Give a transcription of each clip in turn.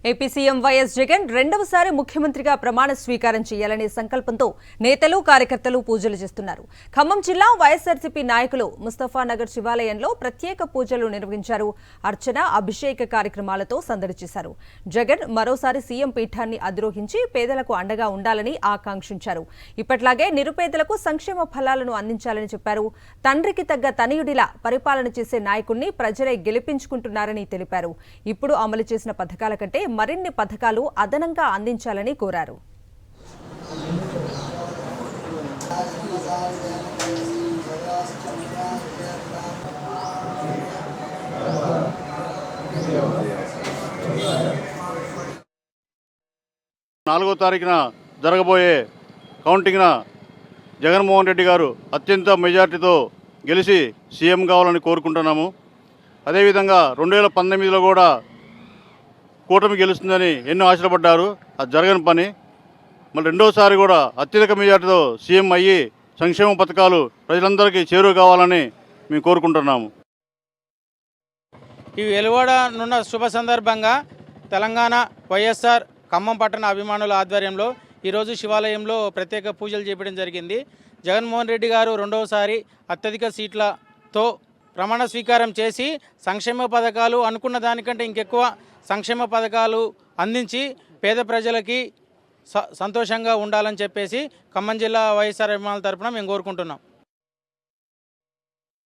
AP CM YS Jagan రెండవసారి ముఖ్యమంత్రిగా ప్రమాణ స్వీకారం చేయాలనే సంకల్పంతో నేతలు కార్యకర్తలు పూజలు చేస్తున్నారు. ఖమ్మం జిల్లా వైఎస్ఆర్సీపీ నాయకులు ముస్తఫానగర్ శివాలయంలో ప్రత్యేక పూజలు నిర్వహించారు. అర్చన, అభిషేక కార్యక్రమాలతో సందడి చేశారు. జగన్ మరోసారి సీఎం పీఠాన్ని అధిరోహించి పేదలకు అండగా ఉండాలని ఆకాంక్షించారు. ఇప్పట్లాగే నిరుపేదలకు సంక్షేమ ఫలాలను అందించాలని చెప్పారు. తండ్రికి తగ్గ తనయుడిలా పరిపాలన చేసే నాయకుడిని ప్రజలే గెలిపించుకుంటున్నారని తెలిపారు. ఇప్పుడు అమలు చేసిన పథకాల కంటే మరిన్ని పథకాలు అదనంగా అందించాలని కోరారు. నాలుగో తారీఖున జరగబోయే కౌంటింగ్న జగన్మోహన్ రెడ్డి గారు అత్యంత మెజార్టీతో గెలిచి సీఎం కావాలని కోరుకుంటున్నాము. అదేవిధంగా 2019లో కూడా కూటమి గెలుస్తుందని ఎన్నో ఆశలు పడ్డారు. అది జరగని పని. మళ్ళీ రెండోసారి కూడా అత్యధిక మెజార్టీతో సీఎం అయ్యి సంక్షేమ పథకాలు ప్రజలందరికీ చేరువ కావాలని మేము కోరుకుంటున్నాము. ఈ వెలువడనున్న శుభ సందర్భంగా తెలంగాణ వైఎస్ఆర్ ఖమ్మం పట్టణ అభిమానుల ఆధ్వర్యంలో ఈరోజు శివాలయంలో ప్రత్యేక పూజలు చేపట్టడం జరిగింది. జగన్మోహన్ రెడ్డి గారు రెండవసారి అత్యధిక సీట్లతో ప్రమాణ స్వీకారం చేసి సంక్షేమ పథకాలు అనుకున్న దానికంటే ఇంకెక్కువ సంక్షేమ పథకాలు అందించి పేద ప్రజలకి సంతోషంగా ఉండాలని చెప్పేసి ఖమ్మం జిల్లా వైఎస్ఆర్ అభిమానుల తరఫున మేము కోరుకుంటున్నాం.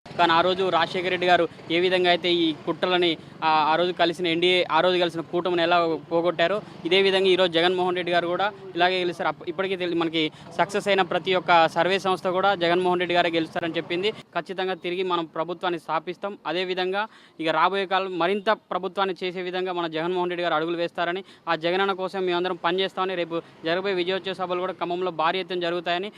కానీ ఆ రోజు రాజశేఖర రెడ్డి గారు ఏ విధంగా అయితే ఈ కుట్రలని ఆ రోజు కలిసిన ఎన్డీఏ ఆ రోజు కలిసిన కూటమిని ఎలా పోగొట్టారో ఇదే విధంగా ఈరోజు జగన్మోహన్ రెడ్డి గారు కూడా ఇలాగే గెలుస్తారు. ఇప్పటికీ మనకి సక్సెస్ అయిన ప్రతి ఒక్క సర్వే సంస్థ కూడా జగన్మోహన్ రెడ్డి గారే గెలుస్తారని చెప్పింది. ఖచ్చితంగా తిరిగి మనం ప్రభుత్వాన్ని స్థాపిస్తాం. అదేవిధంగా ఇక రాబోయే కాలం మరింత ప్రభుత్వాన్ని చేసే విధంగా మన జగన్మోహన్ రెడ్డి గారు అడుగులు వేస్తారని, ఆ జగనన్న కోసం మేమందరం పనిచేస్తామని, రేపు జరగబోయే విజయోత్సవ సభలు కూడా ఖమ్మంలో భారీ ఎత్తున జరుగుతాయని